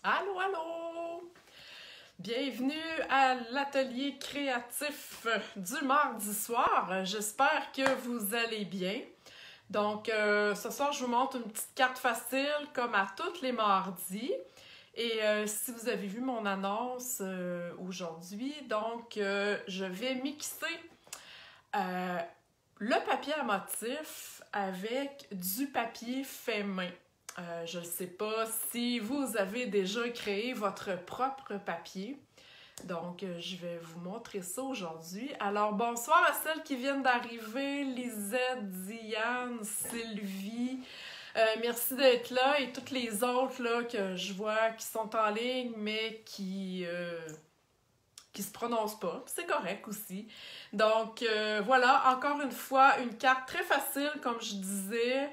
Allô, allô! Bienvenue à l'atelier créatif du mardi soir. J'espère que vous allez bien. Donc, ce soir, je vous montre une petite carte facile comme à tous les mardis. Et si vous avez vu mon annonce aujourd'hui, donc je vais mixer le papier à motif avec du papier fait main. Je ne sais pas si vous avez déjà créé votre propre papier. Donc, je vais vous montrer ça aujourd'hui. Alors, bonsoir à celles qui viennent d'arriver, Lisette, Diane, Sylvie. Merci d'être là et toutes les autres là, que je vois qui sont en ligne, mais qui se prononcent pas. C'est correct aussi. Donc, voilà, encore une fois, une carte très facile, comme je disais.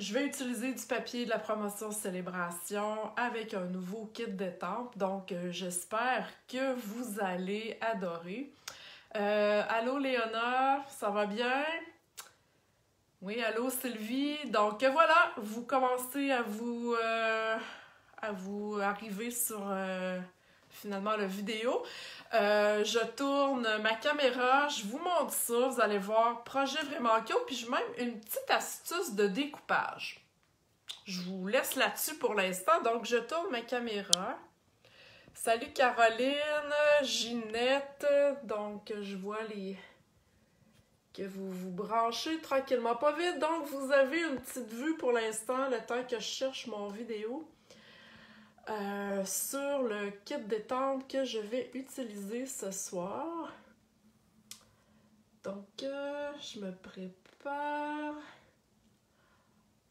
Je vais utiliser du papier de la promotion Célébration avec un nouveau kit d'étampes. Donc, j'espère que vous allez adorer. Allô, Léonard, ça va bien? Oui, allô, Sylvie. Donc, voilà, vous commencez à vous arriver sur finalement la vidéo. Je tourne ma caméra, je vous montre ça, vous allez voir, projet vraiment cool, puis j'ai même une petite astuce de découpage. Je vous laisse là-dessus pour l'instant, donc je tourne ma caméra. Salut Caroline, Ginette, donc je vois que vous vous branchez tranquillement, pas vite, donc vous avez une petite vue pour l'instant, le temps que je cherche mon vidéo. Sur le kit d'étampes que je vais utiliser ce soir. Donc, je me prépare.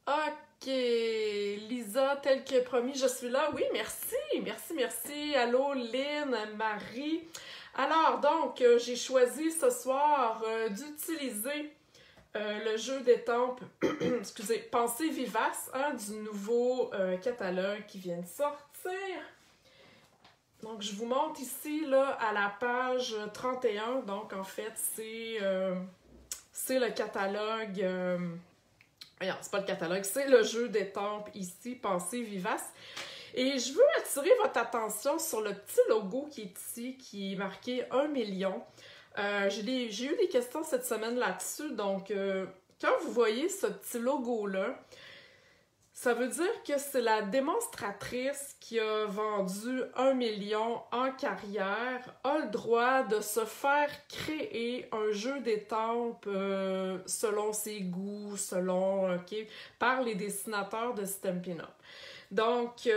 Ok, Lisa, tel que promis, je suis là. Oui, merci, merci, merci. Allô, Lynn, Marie. Alors, donc, j'ai choisi ce soir d'utiliser le jeu d'étampes, excusez, Pensée vivace, hein, du nouveau catalogue qui vient de sortir. Donc, je vous montre ici, là, à la page 31. Donc, en fait, c'est le catalogue... non, c'est pas le catalogue, c'est le jeu d'étampes ici, Pensée vivace. Et je veux attirer votre attention sur le petit logo qui est ici, qui est marqué 1 million. J'ai eu des questions cette semaine là-dessus, donc quand vous voyez ce petit logo-là, ça veut dire que c'est la démonstratrice qui a vendu 1 million en carrière, a le droit de se faire créer un jeu d'étampes selon ses goûts, par les dessinateurs de Stampin' Up! Donc,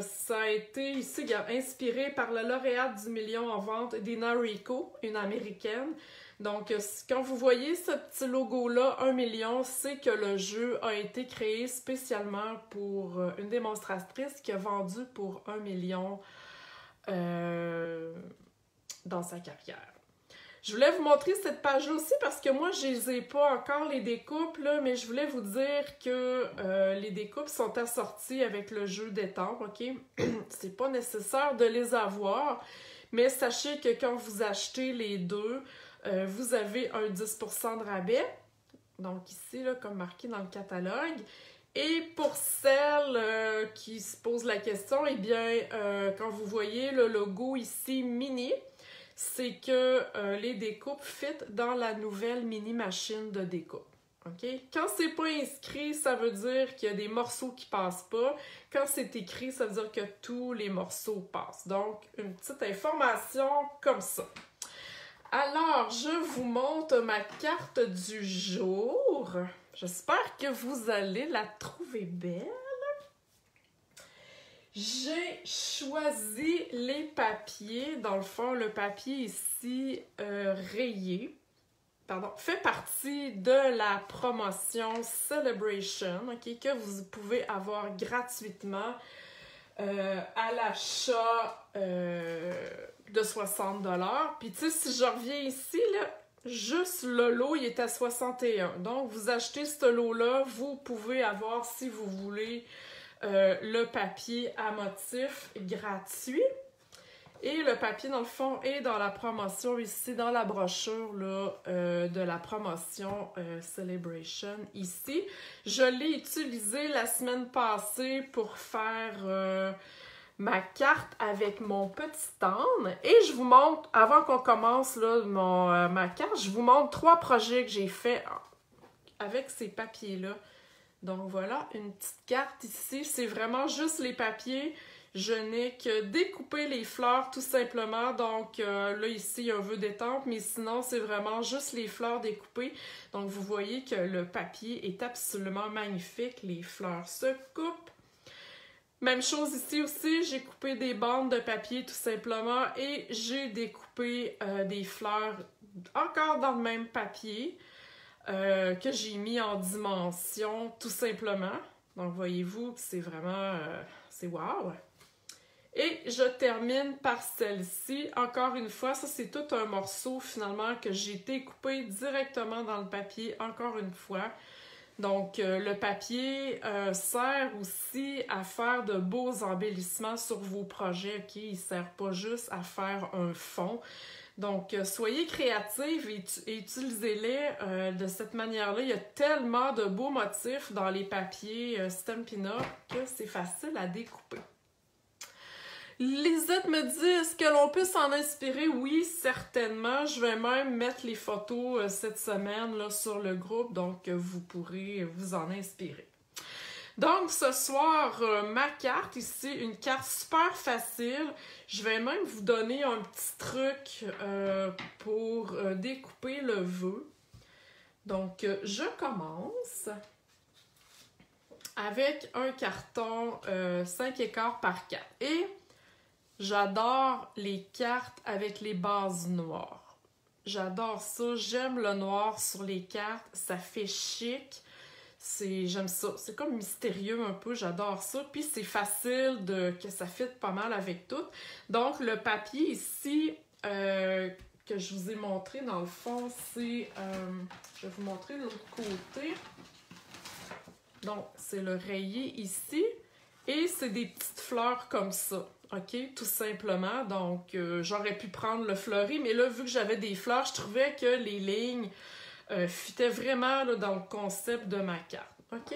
ça a été ici inspiré par la lauréate du million en vente, Dina Rico, une américaine. Donc, quand vous voyez ce petit logo-là, 1 million, c'est que le jeu a été créé spécialement pour une démonstratrice qui a vendu pour 1 million dans sa carrière. Je voulais vous montrer cette page-là aussi parce que moi, je les ai pas encore les découpes, là, mais je voulais vous dire que les découpes sont assorties avec le jeu d'étampes, ok? C'est pas nécessaire de les avoir, mais sachez que quand vous achetez les deux, vous avez un 10% de rabais. Donc ici, là, comme marqué dans le catalogue. Et pour celles qui se posent la question, eh bien, quand vous voyez le logo ici, mini, c'est que les découpes fit dans la nouvelle mini machine de découpe. Okay? Quand c'est pas inscrit, ça veut dire qu'il y a des morceaux qui passent pas. Quand c'est écrit, ça veut dire que tous les morceaux passent. Donc, une petite information comme ça. Alors, je vous montre ma carte du jour. J'espère que vous allez la trouver belle. J'ai choisi les papiers, dans le fond, le papier ici rayé, fait partie de la promotion Celebration, okay, que vous pouvez avoir gratuitement à l'achat de 60$. Puis tu sais, si je reviens ici, là, juste le lot, il est à 61$. Donc, vous achetez ce lot-là, vous pouvez avoir, si vous voulez, le papier à motif gratuit. Et le papier, dans le fond, est dans la promotion ici, dans la brochure là, de la promotion Celebration ici. Je l'ai utilisé la semaine passée pour faire ma carte avec mon petit âne. Et je vous montre, avant qu'on commence là, ma carte, je vous montre 3 projets que j'ai faits avec ces papiers-là. Donc voilà, une petite carte ici. C'est vraiment juste les papiers. Je n'ai que découpé les fleurs tout simplement. Donc là, ici, il y a un vœu d'étampe, mais sinon, c'est vraiment juste les fleurs découpées. Donc vous voyez que le papier est absolument magnifique. Les fleurs se coupent. Même chose ici aussi, j'ai coupé des bandes de papier tout simplement et j'ai découpé des fleurs encore dans le même papier que j'ai mis en dimension tout simplement. Donc voyez-vous, c'est vraiment, c'est wow! Et je termine par celle-ci. Encore une fois, ça c'est tout un morceau finalement que j'ai découpé directement dans le papier, encore une fois. Donc, le papier sert aussi à faire de beaux embellissements sur vos projets, ok? Il ne sert pas juste à faire un fond. Donc, soyez créatifs et utilisez-les de cette manière-là. Il y a tellement de beaux motifs dans les papiers Stampin' Up que c'est facile à découper. Lisette me dit, est-ce que l'on peut s'en inspirer? Oui, certainement. Je vais même mettre les photos cette semaine là, sur le groupe, donc vous pourrez vous en inspirer. Donc, ce soir, ma carte ici, une carte super facile. Je vais même vous donner un petit truc pour découper le vœu. Donc, je commence avec un carton 5 écarts par 4. Et j'adore les cartes avec les bases noires. J'adore ça. J'aime le noir sur les cartes. Ça fait chic. J'aime ça. C'est comme mystérieux un peu. J'adore ça. Puis c'est facile que ça fit pas mal avec tout. Donc le papier ici que je vous ai montré dans le fond, c'est... je vais vous montrer de l'autre côté. Donc c'est le rayé ici. Et c'est des petites fleurs comme ça. OK, tout simplement. Donc, j'aurais pu prendre le fleuri, mais là, vu que j'avais des fleurs, je trouvais que les lignes fitaient vraiment là, dans le concept de ma carte. OK?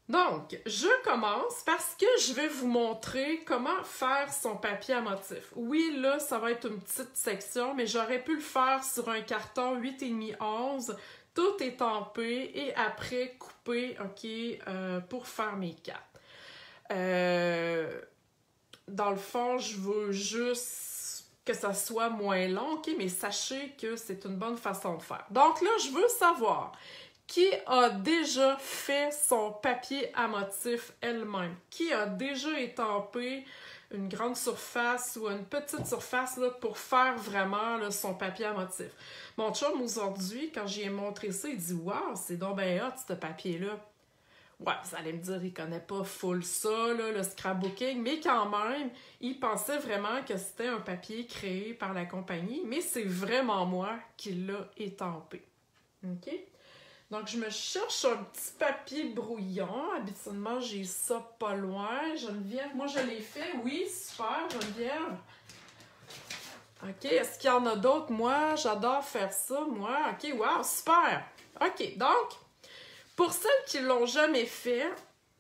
Donc, je commence parce que je vais vous montrer comment faire son papier à motif. Oui, là, ça va être une petite section, mais j'aurais pu le faire sur un carton 8,5-11, tout étampé et après coupé, OK, pour faire mes cartes. Dans le fond, je veux juste que ça soit moins long, ok, mais sachez que c'est une bonne façon de faire. Donc là, je veux savoir qui a déjà fait son papier à motif elle-même, qui a déjà étampé une grande surface ou une petite surface là, pour faire vraiment là, son papier à motif. Mon chum, aujourd'hui, quand j'y ai montré ça, il dit « Wow, c'est donc bien hot, ce papier-là! » Ouais, vous allez me dire, il connaît pas full ça, là, le scrapbooking, mais quand même, il pensait vraiment que c'était un papier créé par la compagnie, mais c'est vraiment moi qui l'a étampé. OK? Donc, je me cherche un petit papier brouillon. Habituellement, j'ai ça pas loin. Geneviève, moi, je l'ai fait. Oui, super, Geneviève. OK, est-ce qu'il y en a d'autres? Moi, j'adore faire ça, moi. OK, wow, super. OK, donc... Pour celles qui ne l'ont jamais fait,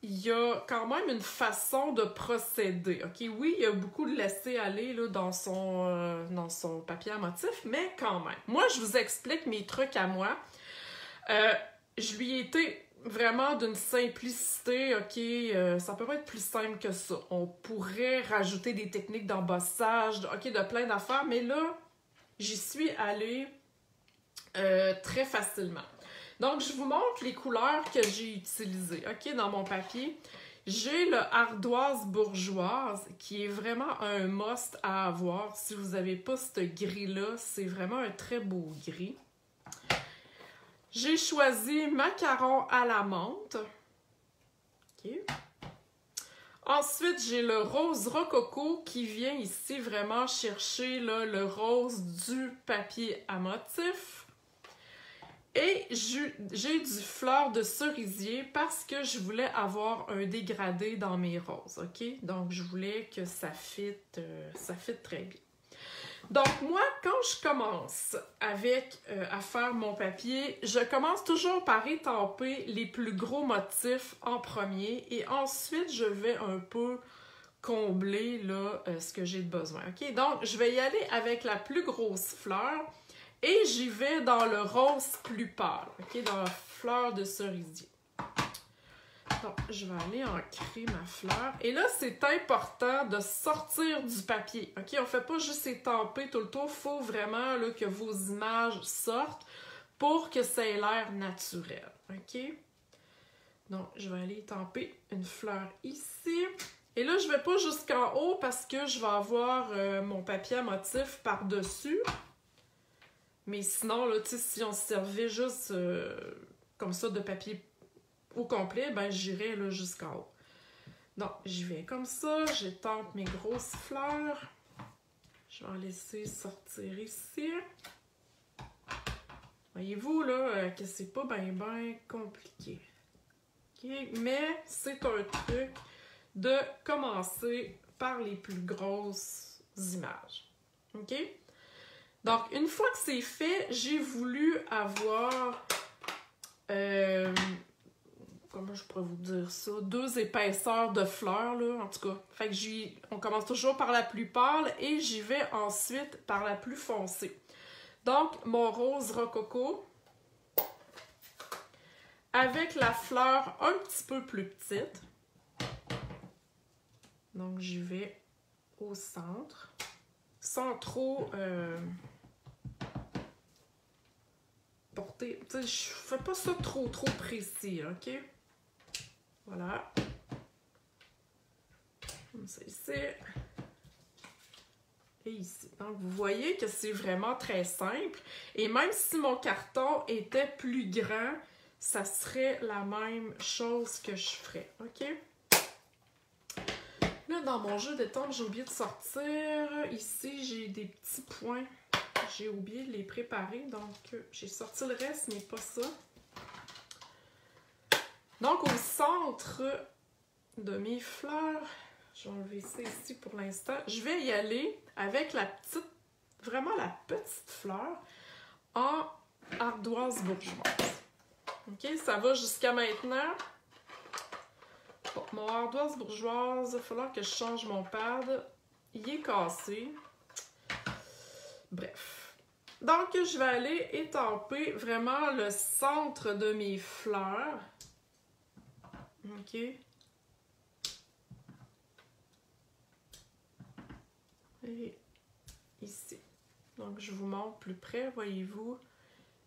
il y a quand même une façon de procéder. OK, oui, il y a beaucoup de laisser-aller là, dans son papier à motif, mais quand même. Moi, je vous explique mes trucs à moi. Je lui ai été vraiment d'une simplicité, OK, ça peut pas être plus simple que ça. On pourrait rajouter des techniques d'embossage, OK, de plein d'affaires, mais là, j'y suis allée très facilement. Donc, je vous montre les couleurs que j'ai utilisées, OK, dans mon papier. J'ai le ardoise bourgeoise, qui est vraiment un must à avoir. Si vous n'avez pas ce gris-là, c'est vraiment un très beau gris. J'ai choisi macaron à la menthe. OK. Ensuite, j'ai le rose rococo qui vient ici vraiment chercher là, le rose du papier à motif. Et j'ai du fleur de cerisier parce que je voulais avoir un dégradé dans mes roses, OK? Donc, je voulais que ça fit très bien. Donc moi, quand je commence à faire mon papier, je commence toujours par étamper les plus gros motifs en premier et ensuite je vais un peu combler là, ce que j'ai de besoin. OK? Donc je vais y aller avec la plus grosse fleur et j'y vais dans le rose plus pâle, OK? Dans la fleur de cerisier. Donc, je vais aller ancrer ma fleur. Et là, c'est important de sortir du papier. OK? On ne fait pas juste étamper tout le tour. Il faut vraiment là, que vos images sortent pour que ça ait l'air naturel. OK? Donc, je vais aller étamper une fleur ici. Et là, je ne vais pas jusqu'en haut parce que je vais avoir mon papier à motif par-dessus. Mais sinon, là, si on se servait juste comme ça de papier au complet, ben j'irai là jusqu'en haut. Donc, j'y vais comme ça, j'étampe mes grosses fleurs. Je vais en laisser sortir ici. Voyez-vous là que c'est pas ben compliqué. Okay? Mais c'est un truc de commencer par les plus grosses images. OK? Donc, une fois que c'est fait, j'ai voulu avoir comment je pourrais vous dire ça? 2 épaisseurs de fleurs, là, en tout cas. Fait que on commence toujours par la plus pâle et j'y vais ensuite par la plus foncée. Donc, mon rose rococo avec la fleur un petit peu plus petite. Donc, j'y vais au centre. Sans trop porter... Tu sais, je fais pas ça trop précis, OK? Voilà. Comme ça ici. Et ici. Donc, vous voyez que c'est vraiment très simple. Et même si mon carton était plus grand, ça serait la même chose que je ferais. OK? Là, dans mon jeu d'étampe, j'ai oublié de sortir. Ici, j'ai des petits points. J'ai oublié de les préparer. Donc, j'ai sorti le reste, mais pas ça. Donc, au centre de mes fleurs, je vais enlever ça ici pour l'instant. Je vais y aller avec la petite, vraiment la petite fleur en ardoise bourgeoise. OK, ça va jusqu'à maintenant. Bon, mon ardoise bourgeoise, il va falloir que je change mon pad. Il est cassé. Bref. Donc, je vais aller étamper vraiment le centre de mes fleurs. OK. Et ici. Donc, je vous montre plus près, voyez-vous,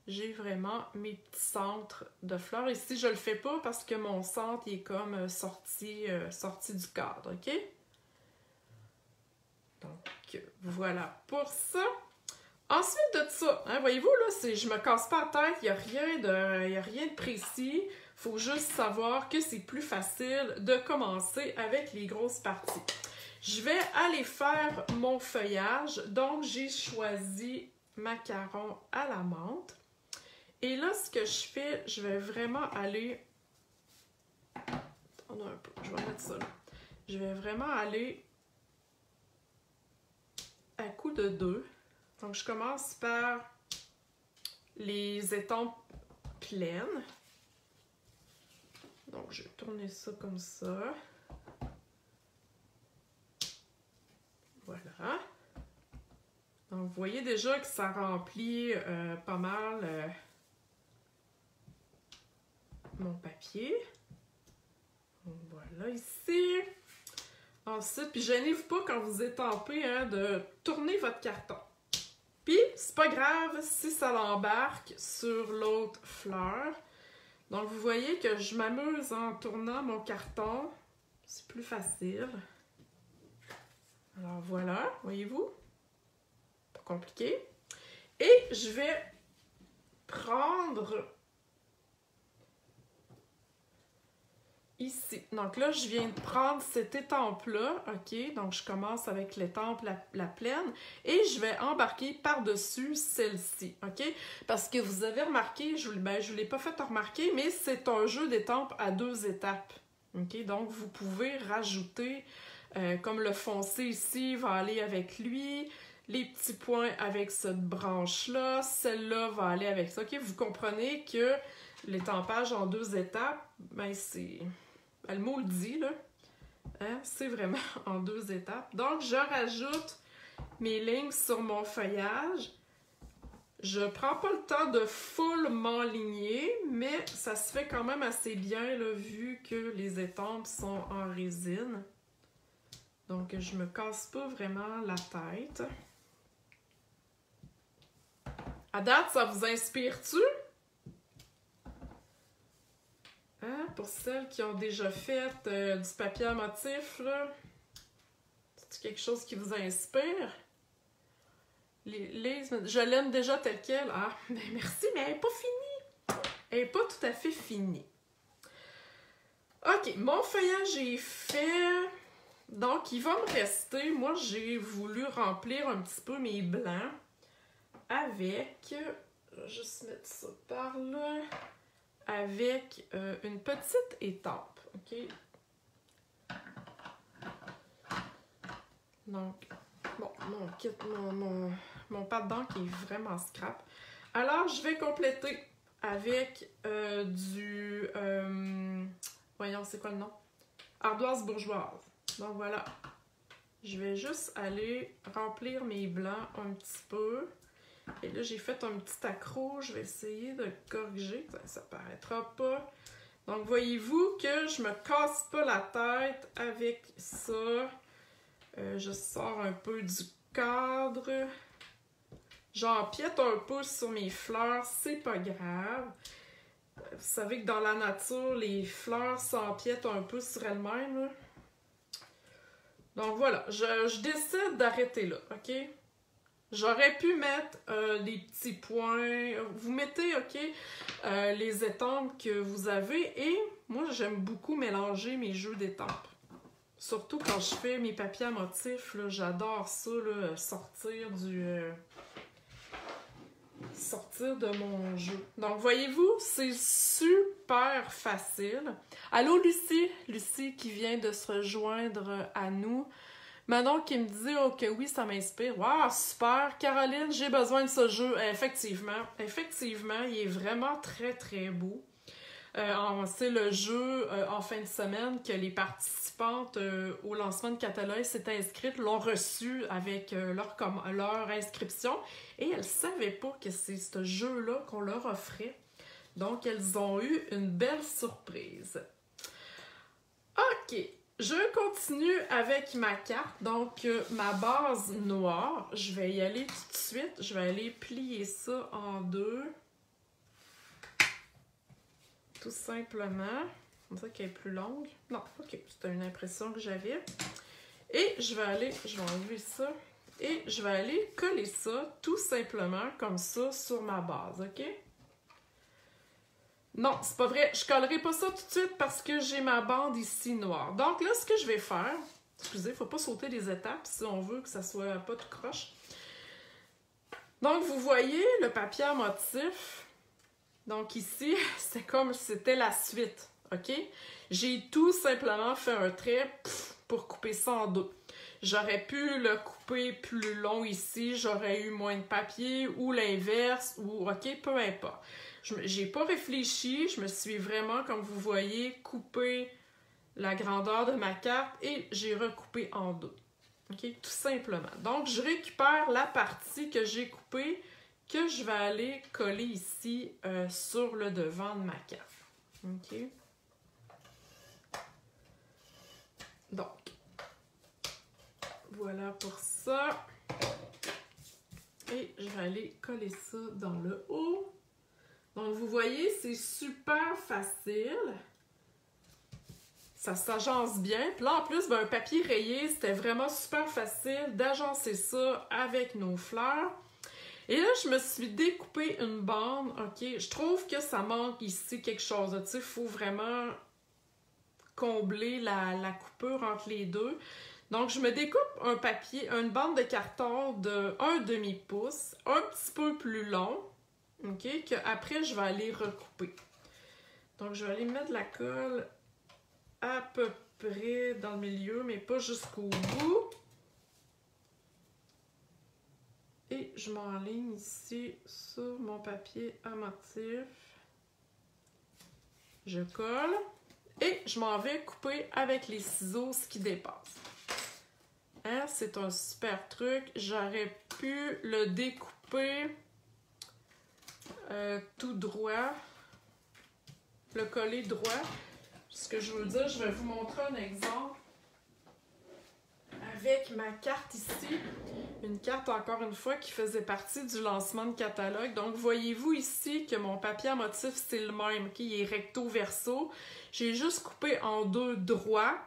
j'ai vraiment mes petits centres de fleurs. Ici, je le fais pas parce que mon centre il est comme sorti du cadre, OK? Donc, voilà pour ça. Ensuite de ça, hein, voyez-vous, là, je me casse pas la tête, il n'y a rien de précis. Il faut juste savoir que c'est plus facile de commencer avec les grosses parties. Je vais aller faire mon feuillage. Donc, j'ai choisi macaron à la menthe. Et là, ce que je fais, je vais vraiment aller... Attendez un peu, je vais mettre ça là. Je vais vraiment aller à coup de 2. Donc, je commence par les étampes pleines. Donc, je vais tourner ça comme ça. Voilà. Donc, vous voyez déjà que ça remplit pas mal mon papier. Donc, voilà, ici. Ensuite, puis gênez-vous pas quand vous étampez hein, de tourner votre carton. Puis, c'est pas grave si ça l'embarque sur l'autre fleur. Donc, vous voyez que je m'amuse en tournant mon carton. C'est plus facile. Alors, voilà, voyez-vous? Pas compliqué. Et je vais prendre ici. Donc là, je viens de prendre cette étampe-là, OK? Donc, je commence avec l'étampe la pleine et je vais embarquer par-dessus celle-ci, OK? Parce que vous avez remarqué, je ne l'ai pas fait remarquer, mais c'est un jeu d'étampes à 2 étapes, OK? Donc, vous pouvez rajouter, comme le foncé ici va aller avec lui, les petits points avec cette branche-là. Celle-là va aller avec ça. OK? Vous comprenez que l'étampage en 2 étapes, ben c'est... Ben, le mot le dit, là. Hein? C'est vraiment en 2 étapes. Donc, je rajoute mes lignes sur mon feuillage. Je prends pas le temps de full m'enligner, mais ça se fait quand même assez bien, là, vu que les étampes sont en résine. Donc, je me casse pas vraiment la tête. À date, ça vous inspire-tu? Hein? Pour celles qui ont déjà fait du papier à motif, là, c'est quelque chose qui vous inspire? Je l'aime déjà telle qu'elle. Ah, ben merci, mais elle n'est pas finie. Elle n'est pas tout à fait finie. OK, mon feuillage est fait. Donc, il va me rester... Moi, j'ai voulu remplir un petit peu mes blancs avec... Je vais juste mettre ça par là. Avec une petite étampe. OK? Donc, bon, mon kit, mon pâte d'encre est vraiment scrap. Alors, je vais compléter avec du... voyons, c'est quoi le nom? Ardoise bourgeoise. Donc, voilà. Je vais juste aller remplir mes blancs un petit peu. Et là, j'ai fait un petit accroc. Je vais essayer de corriger. Ça paraîtra pas. Donc, voyez-vous que je me casse pas la tête avec ça. Je sors un peu du cadre. J'empiète un peu sur mes fleurs, c'est pas grave. Vous savez que dans la nature, les fleurs s'empiètent un peu sur elles-mêmes. Donc voilà, je décide d'arrêter là, OK? J'aurais pu mettre des petits points. Vous mettez, OK, les étampes que vous avez. Et moi, j'aime beaucoup mélanger mes jeux d'étampes. Surtout quand je fais mes papiers à motifs, j'adore ça, là, sortir de mon jeu. Donc, voyez-vous, c'est super facile. Allô, Lucie? Lucie qui vient de se rejoindre à nous. Manon qui me dit oh, que oui, ça m'inspire. Waouh, super! Caroline, j'ai besoin de ce jeu. Effectivement, il est vraiment très, très beau. C'est le jeu en fin de semaine que les participantes au lancement de catalogue s'étaient inscrites, l'ont reçu avec leur inscription et elles ne savaient pas que c'est ce jeu-là qu'on leur offrait. Donc, elles ont eu une belle surprise. OK, je continue avec ma carte, donc ma base noire. Je vais y aller tout de suite. Je vais aller plier ça en 2. Tout simplement. Comme ça qu'elle est plus longue. Non, OK. C'était une impression que j'avais. Et je vais enlever ça. Et je vais aller coller ça tout simplement comme ça sur ma base, OK? Non, c'est pas vrai. Je collerai pas ça tout de suite parce que j'ai ma bande ici noire. Donc là, ce que je vais faire... Excusez, il faut pas sauter les étapes si on veut que ça soit pas tout croche. Donc, vous voyez le papier à motif... Donc ici, c'est comme si c'était la suite, OK? J'ai tout simplement fait un trait pour couper ça en 2. J'aurais pu le couper plus long ici, j'aurais eu moins de papier, ou l'inverse, ou OK, peu importe. J'ai pas réfléchi, je me suis vraiment, comme vous voyez, coupé la grandeur de ma carte et j'ai recoupé en 2. OK? Tout simplement. Donc, je récupère la partie que j'ai coupée, que je vais aller coller ici sur le devant de ma carte. OK? Donc, voilà pour ça. Et je vais aller coller ça dans le haut. Donc, vous voyez, c'est super facile. Ça s'agence bien. Puis là, en plus, ben, un papier rayé, c'était vraiment super facile d'agencer ça avec nos fleurs. Et là, je me suis découpé une bande, OK? Je trouve que ça manque ici quelque chose. Tu sais, il faut vraiment combler la coupure entre les deux. Donc, je me découpe un papier, une bande de carton de 1/2 pouce, un petit peu plus long, OK? Que après, je vais aller recouper. Donc, je vais aller mettre de la colle à peu près dans le milieu, mais pas jusqu'au bout. Et je m'enligne ici sur mon papier à motif. Je colle. Et je m'en vais couper avec les ciseaux ce qui dépasse. Hein, c'est un super truc. J'aurais pu le découper tout droit. Le coller droit. Ce que je veux dire, je vais vous montrer un exemple. Avec ma carte ici, une carte encore une fois qui faisait partie du lancement de catalogue. Donc voyez-vous ici que mon papier à motif c'est le même, okay? Il est recto verso. J'ai juste coupé en deux droits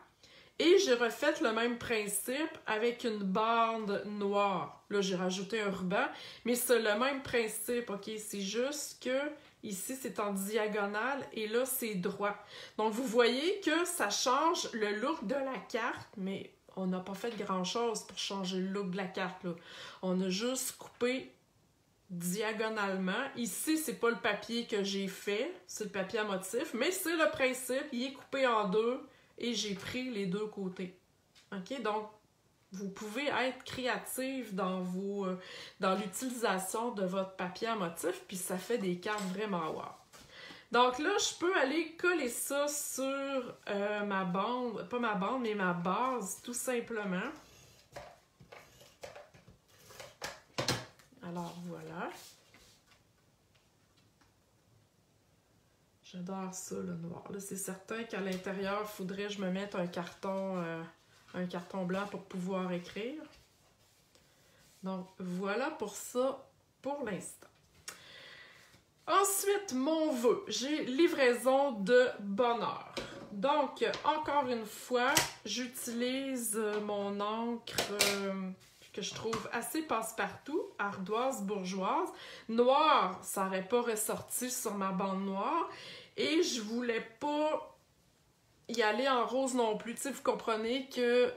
et j'ai refait le même principe avec une bande noire. Là j'ai rajouté un ruban, mais c'est le même principe, ok? C'est juste que ici c'est en diagonale et là c'est droit. Donc vous voyez que ça change le look de la carte, mais on n'a pas fait grand-chose pour changer le look de la carte, là. On a juste coupé diagonalement. Ici, c'est pas le papier que j'ai fait, c'est le papier à motif, mais c'est le principe, il est coupé en deux et j'ai pris les deux côtés. OK? Donc, vous pouvez être créatif dans l'utilisation de votre papier à motif, puis ça fait des cartes vraiment wow. Donc là, je peux aller coller ça sur ma bande, pas ma bande, mais ma base, tout simplement. Alors voilà. J'adore ça, le noir. Là, c'est certain qu'à l'intérieur, il faudrait que je me mette un carton blanc pour pouvoir écrire. Donc voilà pour ça pour l'instant. Ensuite, mon vœu. J'ai livraison de bonheur. Donc, encore une fois, j'utilise mon encre que je trouve assez passe-partout, ardoise bourgeoise. Noir, ça n'aurait pas ressorti sur ma bande noire. Et je voulais pas y aller en rose non plus. Tu sais, vous comprenez que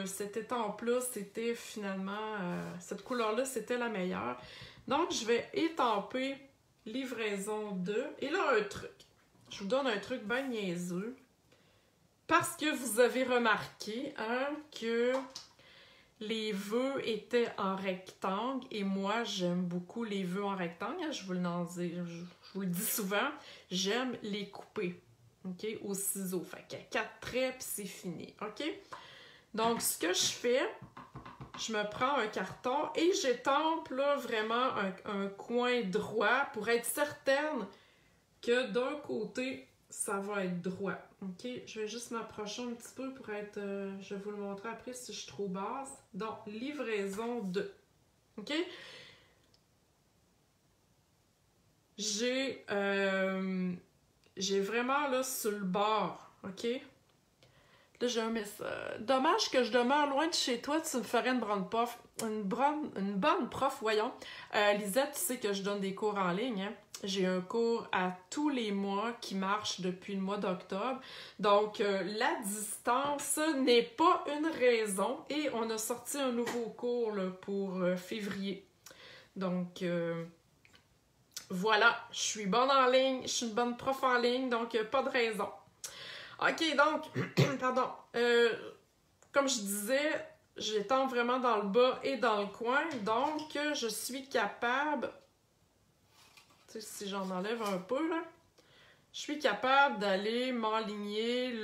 cet étampe-là, c'était finalement... cette couleur-là, c'était la meilleure. Donc, je vais étamper livraison 2. Et là, un truc. Je vous donne un truc bien niaiseux. Parce que vous avez remarqué que les vœux étaient en rectangle. Et moi, j'aime beaucoup les vœux en rectangle. Je vous le dis souvent. J'aime les couper. OK? Au ciseau. Fait qu'il y a 4 traits, puis c'est fini. OK? Donc, ce que je fais... Je me prends un carton et j'étampe là vraiment un coin droit pour être certaine que d'un côté, ça va être droit. OK? Je vais juste m'approcher un petit peu pour être... je vais vous le montrer après si je suis trop basse. Donc, livraison 2. OK? J'ai vraiment là sur le bord. OK? Là, j'ai un message. Dommage que je demeure loin de chez toi, tu me ferais une bonne prof. Une bonne prof, voyons. Lisette, tu sais que je donne des cours en ligne. Hein? J'ai un cours à tous les mois qui marche depuis le mois d'octobre. Donc, la distance n'est pas une raison. Et on a sorti un nouveau cours là, pour février. Donc, voilà, je suis bonne en ligne. Je suis une bonne prof en ligne, donc pas de raison. OK, donc, pardon, comme je disais, j'étends vraiment dans le bas et dans le coin, donc je suis capable, tu sais, si j'en enlève un peu, là, je suis capable d'aller m'aligner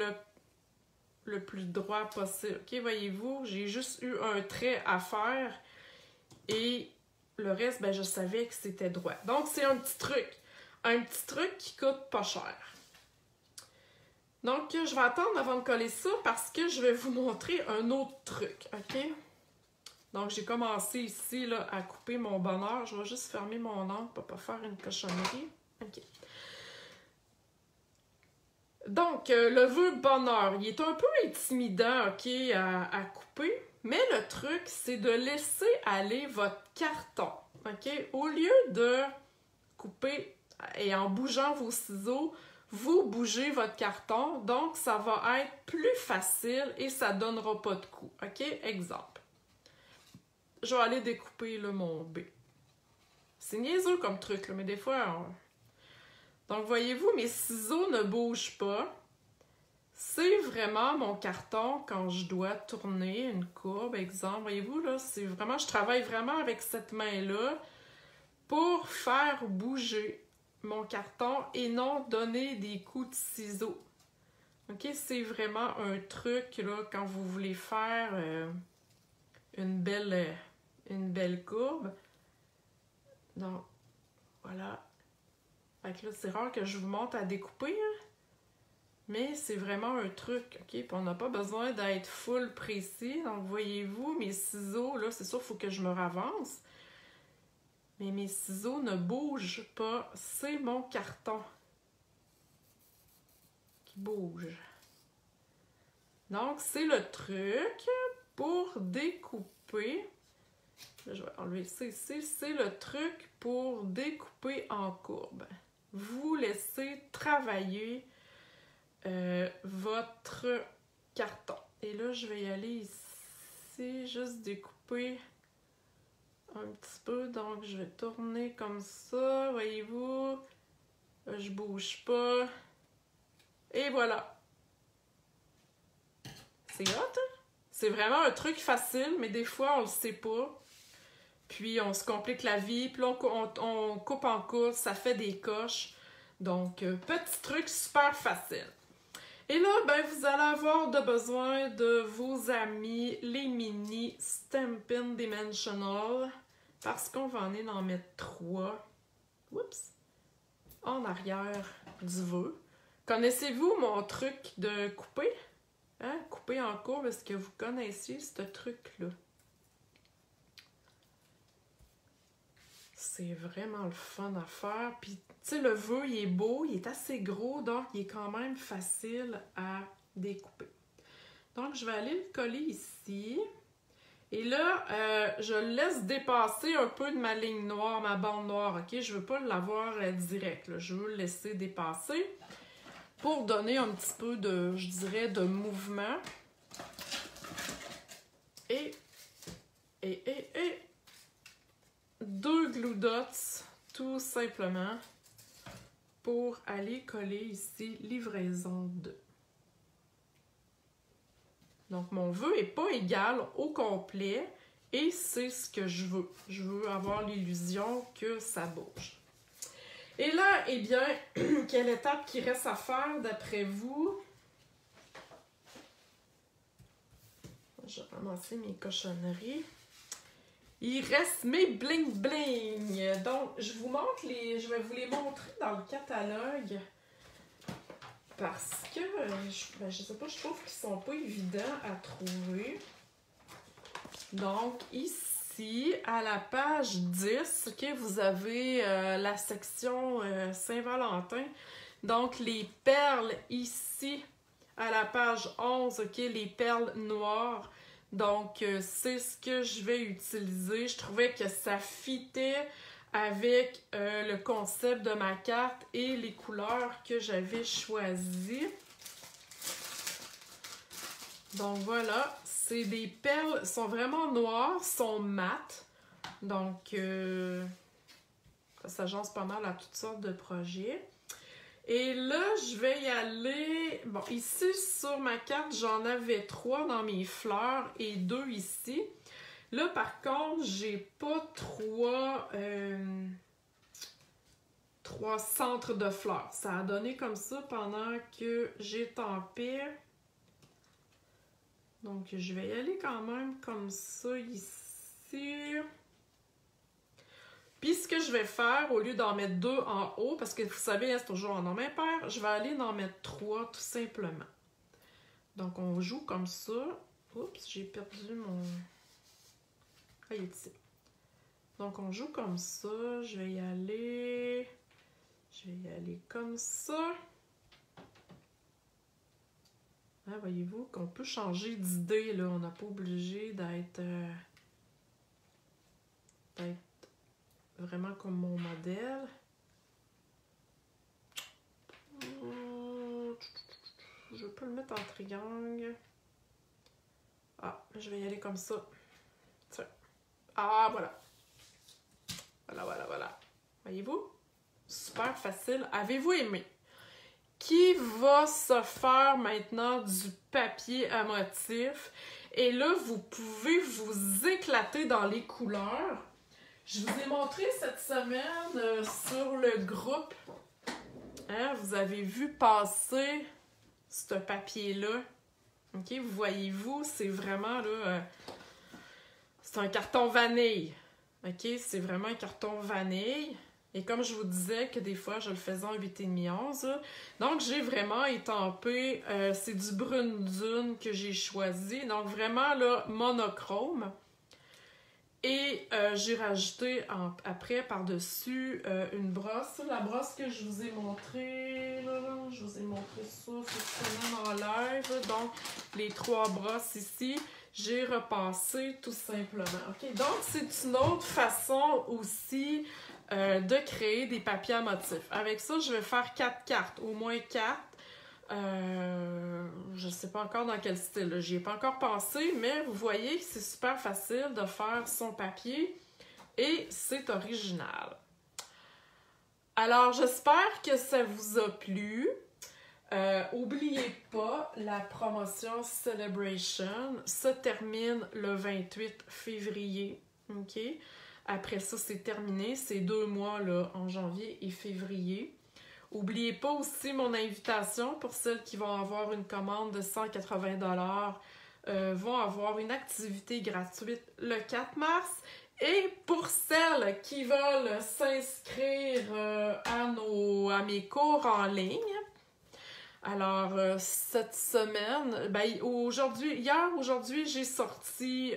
le plus droit possible. OK, voyez-vous, j'ai juste eu un trait à faire et le reste, ben, je savais que c'était droit. Donc, c'est un petit truc qui coûte pas cher. Donc, je vais attendre avant de coller ça parce que je vais vous montrer un autre truc, OK? Donc, j'ai commencé ici là, à couper mon bonheur. Je vais juste fermer mon encre pour ne pas faire une cochonnerie. OK. Donc, le vœu bonheur, il est un peu intimidant, OK, à couper. Mais le truc, c'est de laisser aller votre carton, OK? Au lieu de couper et en bougeant vos ciseaux, vous bougez votre carton, donc ça va être plus facile et ça ne donnera pas de coup. OK? Exemple. Je vais aller découper là, mon B. C'est niaiseux comme truc, là, mais des fois... Donc, voyez-vous, mes ciseaux ne bougent pas. C'est vraiment mon carton quand je dois tourner une courbe, exemple. Voyez-vous, là, c'est vraiment, je travaille vraiment avec cette main-là pour faire bouger mon carton et non donner des coups de ciseaux. OK? C'est vraiment un truc, là, quand vous voulez faire une belle courbe. Donc, voilà. Fait que là, c'est rare que je vous montre à découper, hein? Mais c'est vraiment un truc, OK? Puis on n'a pas besoin d'être full précis. Donc, voyez-vous, mes ciseaux, là, c'est sûr, il faut que je me ravance. Mais mes ciseaux ne bougent pas. C'est mon carton qui bouge. Donc, c'est le truc pour découper. Là, je vais enlever ça ici. C'est le truc pour découper en courbe. Vous laissez travailler votre carton. Et là, je vais y aller ici, juste découper un petit peu. Donc, je vais tourner comme ça, voyez-vous. Là, je bouge pas. Et voilà. C'est hot, hein? C'est vraiment un truc facile, mais des fois, on le sait pas. Puis, on se complique la vie. Puis là, on coupe en course, ça fait des coches. Donc, petit truc super facile. Et là, ben, vous allez avoir besoin de vos amis, les mini Stampin' Dimensional, parce qu'on va en mettre 3. Oups! En arrière du vœu. Connaissez-vous mon truc de couper? Hein? Couper en courbe, est-ce que vous connaissez ce truc-là? C'est vraiment le fun à faire. Puis, tu sais, le vœu, il est beau, il est assez gros, donc il est quand même facile à découper. Donc, je vais aller le coller ici. Et là, je le laisse dépasser un peu de ma ligne noire, ma bande noire, OK? Je ne veux pas l'avoir direct, là. Je veux le laisser dépasser pour donner un petit peu de, je dirais, de mouvement. Et 2 glue dots, tout simplement, pour aller coller ici livraison 2. Donc, mon vœu n'est pas égal au complet et c'est ce que je veux. Je veux avoir l'illusion que ça bouge. Et là, eh bien, quelle étape qui reste à faire d'après vous? Je vais ramasser mes cochonneries. Il reste mes bling-bling. Donc, je vous montre je vais vous les montrer dans le catalogue. Parce que, je sais pas, je trouve qu'ils sont pas évidents à trouver. Donc, ici, à la page 10, OK, vous avez la section Saint-Valentin. Donc, les perles ici, à la page 11, OK, les perles noires. Donc, c'est ce que je vais utiliser. Je trouvais que ça fitait avec le concept de ma carte et les couleurs que j'avais choisies. Donc, voilà. C'est des perles, sont vraiment noires, sont mates. Donc, ça s'agence pas mal à toutes sortes de projets. Et là, je vais y aller... Bon, ici, sur ma carte, j'en avais 3 dans mes fleurs et 2 ici. Là, par contre, j'ai pas 3 centres de fleurs. Ça a donné comme ça pendant que j'étampais. Donc, je vais y aller quand même comme ça ici. Puis, ce que je vais faire, au lieu d'en mettre 2 en haut, parce que vous savez, c'est toujours en nombre impair, je vais aller en mettre 3 tout simplement. Donc, on joue comme ça. Oups, j'ai perdu mon... Ah, il est ici. Donc, on joue comme ça. Je vais y aller comme ça. Ah, voyez-vous qu'on peut changer d'idée, là. On n'a pas obligé d'être vraiment comme mon modèle. Je peux le mettre en triangle. Ah, je vais y aller comme ça. Tiens. Ah, voilà. Voilà. Voyez-vous? Super facile. Avez-vous aimé? qui va se faire maintenant du papier à motif. Et là, vous pouvez vous éclater dans les couleurs. Je vous ai montré cette semaine sur le groupe. Hein, vous avez vu passer ce papier-là. OK, vous voyez-vous, c'est vraiment là... c'est un carton vanille. OK, c'est vraiment un carton vanille. Et comme je vous disais que des fois, je le faisais en 8,5 11. Donc, j'ai vraiment étampé. C'est du brune dune que j'ai choisi. Donc, vraiment, là, monochrome. Et j'ai rajouté après, par-dessus, une brosse. La brosse que je vous ai montrée, là, je vous ai montré ça cette semaine en live. Donc, les 3 brosses ici, j'ai repassé tout simplement. OK? Donc, c'est une autre façon aussi de créer des papiers à motifs. Avec ça, je vais faire 4 cartes, au moins 4. Je sais pas encore dans quel style, j'y ai pas encore pensé, mais vous voyez que c'est super facile de faire son papier et c'est original. Alors, j'espère que ça vous a plu. Oubliez pas, la promotion Celebration se termine le 28 février. OK? Après ça, c'est terminé. C'est 2 mois là, en janvier et février. N'oubliez pas aussi mon invitation pour celles qui vont avoir une commande de 180 $, vont avoir une activité gratuite le 4 mars. Et pour celles qui veulent s'inscrire à mes cours en ligne, alors cette semaine, aujourd'hui, j'ai sorti...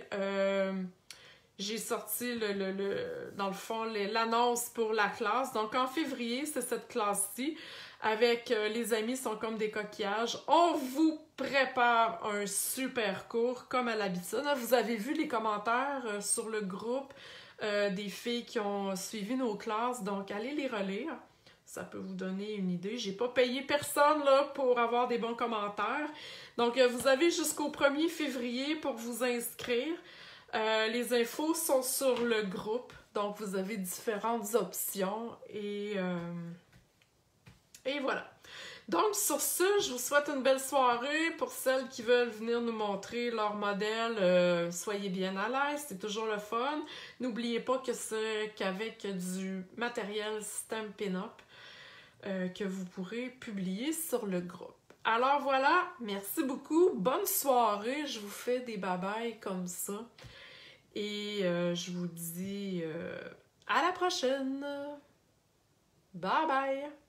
dans le fond, l'annonce pour la classe. Donc, en février, c'est cette classe-ci. Avec les amis sont comme des coquillages. On vous prépare un super cours, comme à l'habitude. Vous avez vu les commentaires sur le groupe des filles qui ont suivi nos classes. Donc, allez les relire. Ça peut vous donner une idée. J'ai pas payé personne là, pour avoir des bons commentaires. Donc, vous avez jusqu'au 1er février pour vous inscrire. Les infos sont sur le groupe, donc vous avez différentes options et voilà. Donc sur ce, je vous souhaite une belle soirée. Pour celles qui veulent venir nous montrer leur modèle, soyez bien à l'aise, c'est toujours le fun. N'oubliez pas que c'est qu'avec du matériel Stampin' Up que vous pourrez publier sur le groupe. Alors voilà, merci beaucoup, bonne soirée, je vous fais des bye-bye comme ça. Et je vous dis à la prochaine. Bye bye!